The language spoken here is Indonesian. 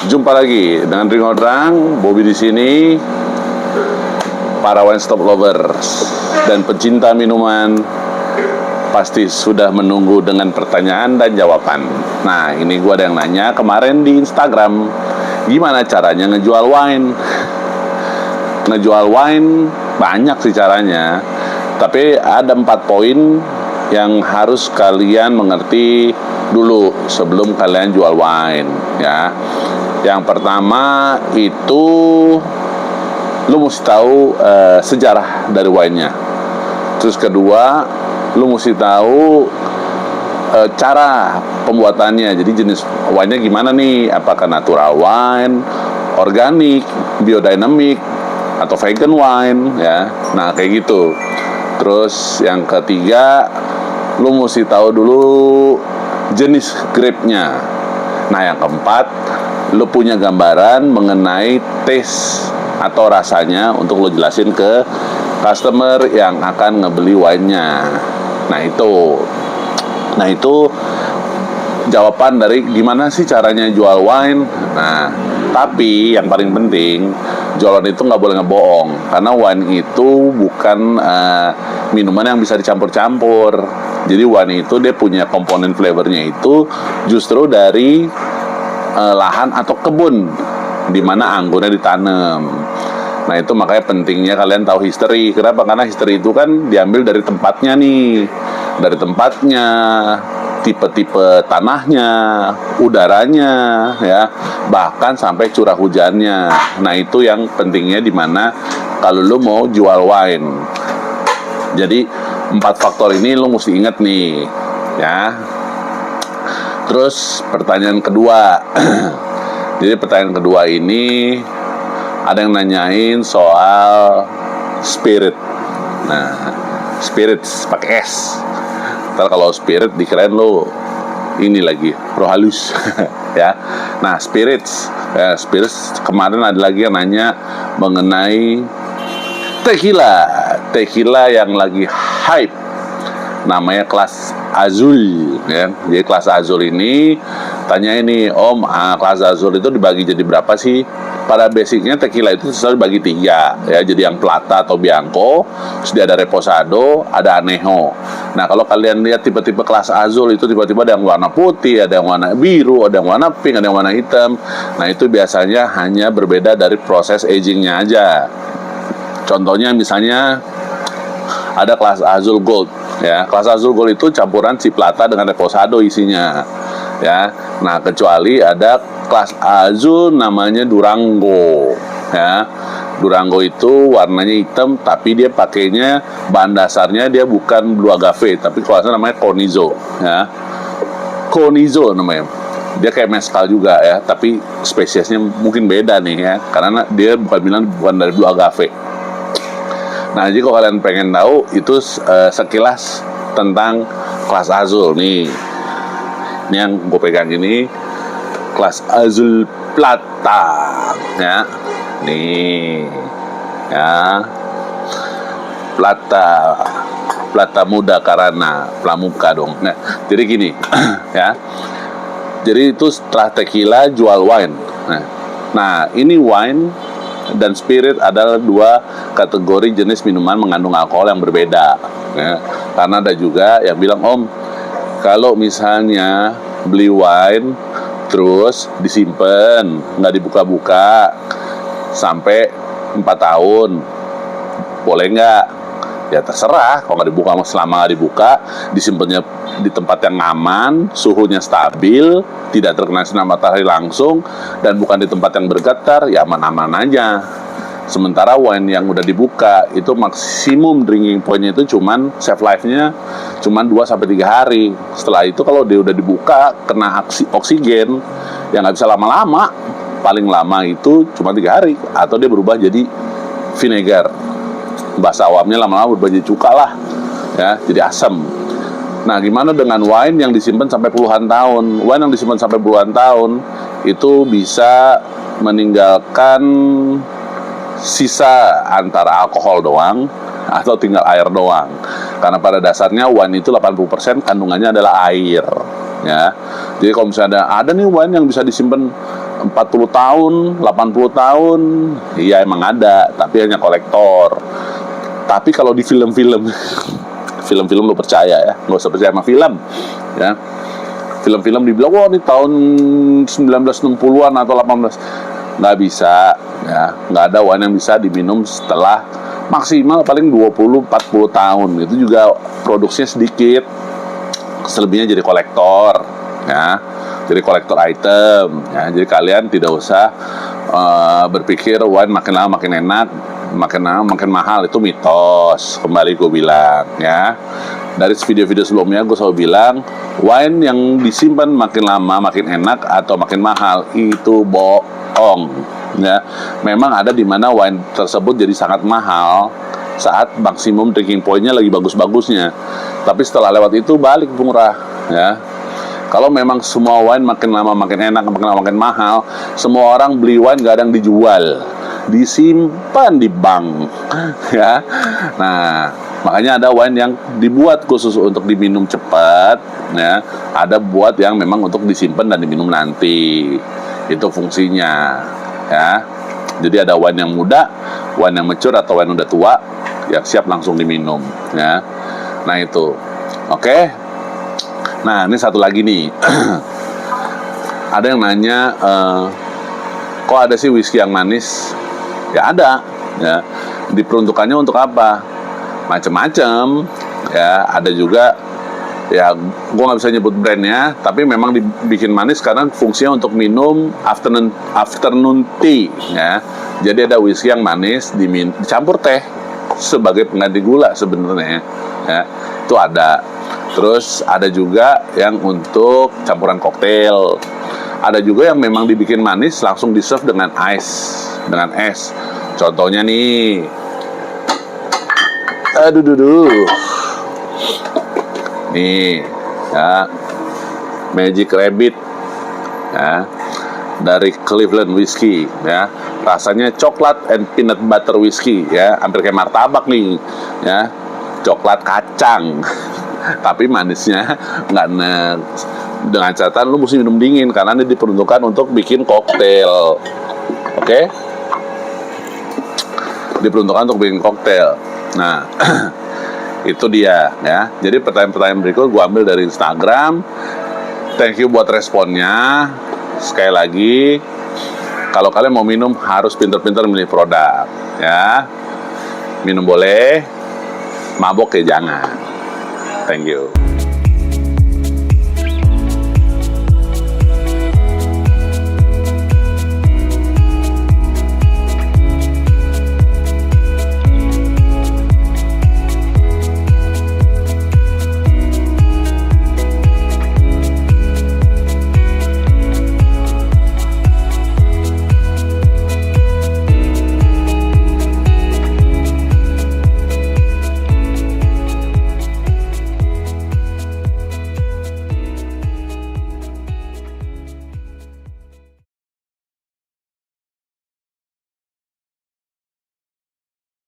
Jumpa lagi dengan Ringo Drang, Bobby di sini. Para wine stop lovers dan pecinta minuman pasti sudah menunggu dengan pertanyaan dan jawaban. Nah, ini gue ada yang nanya kemarin di Instagram, gimana caranya ngejual wine? Ngejual wine banyak sih caranya, tapi ada 4 poin yang harus kalian mengerti dulu sebelum kalian jual wine, ya. Yang pertama itu lu mesti tahu sejarah dari wine-nya. Terus kedua, lu mesti tahu cara pembuatannya. Jadi jenis wine-nya gimana nih? Apakah natural wine, organik, biodynamic, atau vegan wine, ya. Nah, kayak gitu. Terus yang ketiga, lu mesti tahu dulu jenis grape-nya. Nah, yang keempat, lu punya gambaran mengenai taste atau rasanya untuk lo jelasin ke customer yang akan ngebeli wine-nya. Nah itu jawaban dari gimana sih caranya jual wine. Nah, tapi yang paling penting, jualan itu nggak boleh ngebohong, karena wine itu bukan minuman yang bisa dicampur-campur. Jadi wine itu dia punya komponen flavornya itu justru dari lahan atau kebun di mana anggurnya ditanam. Nah, itu makanya pentingnya kalian tahu history. Kenapa? Karena history itu kan diambil dari tempatnya nih. Dari tempatnya, tipe-tipe tanahnya, udaranya, ya, bahkan sampai curah hujannya. Nah, itu yang pentingnya di mana kalau lu mau jual wine. Jadi 4 faktor ini lu mesti ingat nih, ya. Terus pertanyaan kedua. Jadi pertanyaan kedua ini ada yang nanyain soal spirit. Nah, spirits pakai S. Ntar kalau spirit dikirain lo ini lagi roh halus. Ya. Nah, spirits kemarin ada lagi yang nanya mengenai tequila yang lagi hype, namanya kelas Azul, ya. Jadi kelas Azul ini tanya ini, Om, kelas Azul itu dibagi jadi berapa sih? Pada basicnya tequila itu selalu dibagi 3, ya. Jadi yang Plata atau Bianco, terus dia ada Reposado, ada Anejo. Nah, kalau kalian lihat tipe-tipe kelas Azul itu tiba-tiba ada yang warna putih, ada yang warna biru, ada yang warna pink, ada yang warna hitam. Nah, itu biasanya hanya berbeda dari proses agingnya aja. Contohnya misalnya ada kelas Azul Gold, ya. Kelas Azul Gold itu campuran si Plata dengan Reposado isinya, ya. Nah, kecuali ada kelas Azul namanya Durango, ya. Durango itu warnanya hitam, tapi dia pakainya bahan dasarnya dia bukan blue agave, tapi kelasnya namanya Conizo, ya. Conizo namanya. Dia kayak mezcal juga, ya, tapi spesiesnya mungkin beda nih, ya, karena dia bukan dari blue agave. Nah, jadi kalau kalian pengen tahu itu sekilas tentang kelas Azul nih. Ini yang gue pegang ini kelas Azul Plata, ya. Nih, ya. Plata muda karena pramuka dong. Nah, jadi gini, ya. Jadi itu setelah tequila jual wine. Nah, ini wine dan spirit adalah 2 kategori jenis minuman mengandung alkohol yang berbeda, ya. Karena ada juga yang bilang, Om, kalau misalnya beli wine terus disimpan, nggak dibuka-buka sampai 4 tahun, boleh nggak? Ya terserah. Kalau nggak dibuka, selama nggak dibuka, disimpannya di tempat yang aman, suhunya stabil, tidak terkena sinar matahari langsung, dan bukan di tempat yang bergetar, ya aman-aman aja. Sementara wine yang udah dibuka itu maksimum drinking point-nya itu cuman shelf life-nya cuman 2-3 hari. Setelah itu kalau dia udah dibuka kena oksigen yang nggak bisa lama-lama, paling lama itu cuma 3 hari, atau dia berubah jadi vinegar. Bahasa awamnya lama-lama berubah jadi cuka lah, ya, jadi asam. Nah, gimana dengan wine yang disimpan sampai puluhan tahun? Wine yang disimpan sampai puluhan tahun itu bisa meninggalkan sisa antara alkohol doang atau tinggal air doang. Karena pada dasarnya wine itu 80% kandungannya adalah air, ya. Jadi kalau misalnya ada nih wine yang bisa disimpan 40 tahun, 80 tahun, iya emang ada, tapi hanya kolektor. Tapi kalau di film-film, film-film lo percaya ya, nggak usah percaya sama film, ya. Film-film dibilang, wah ini tahun 1960-an atau 18, nggak bisa, ya. Nggak ada wine yang bisa diminum setelah maksimal paling 20-40 tahun. Itu juga produksinya sedikit, selebihnya jadi kolektor, ya. Jadi kolektor item, ya. Jadi kalian tidak usah berpikir wine makin lama makin enak, makin lama makin mahal. Itu mitos. Kembali gue bilang, ya. Dari video-video sebelumnya gue selalu bilang wine yang disimpan makin lama makin enak atau makin mahal itu bohong, ya. Memang ada di mana wine tersebut jadi sangat mahal saat maksimum drinking point-nya lagi bagus-bagusnya, tapi setelah lewat itu balik murah, ya. Kalau memang semua wine makin lama makin enak, makin lama makin mahal, semua orang beli wine gak ada yang dijual, disimpan di bank, ya. Nah, makanya ada wine yang dibuat khusus untuk diminum cepat, ya. Ada buat yang memang untuk disimpan dan diminum nanti. Itu fungsinya, ya. Jadi ada wine yang muda, wine yang mature atau wine udah tua, ya siap langsung diminum, ya. Nah itu, oke. Nah ini satu lagi nih, ada yang nanya, kok ada sih whisky yang manis? Ya ada, ya. Diperuntukannya untuk apa? Macam-macam, ya. Ada juga, ya gue nggak bisa nyebut brandnya, tapi memang dibikin manis karena fungsinya untuk minum afternoon tea, ya. Jadi ada whisky yang manis dicampur teh sebagai pengganti gula sebenarnya, ya. Itu ada. Terus ada juga yang untuk campuran koktail. Ada juga yang memang dibikin manis langsung di-serve dengan dengan es. Contohnya nih, nih, ya, Magic Rabbit, ya, dari Cleveland Whiskey, ya. Rasanya coklat and peanut butter whiskey, ya, hampir kayak martabak nih, ya. Coklat kacang. Tapi manisnya nggak dengan catatan lu mesti minum dingin karena ini diperuntukkan untuk bikin koktail, oke? Diperuntukkan untuk bikin koktail. Nah, itu dia, ya. Jadi pertanyaan-pertanyaan berikut gue ambil dari Instagram. Thank you buat responnya. Sekali lagi, kalau kalian mau minum harus pintar-pintar milih produk, ya. Minum boleh, mabok ya jangan. Thank you.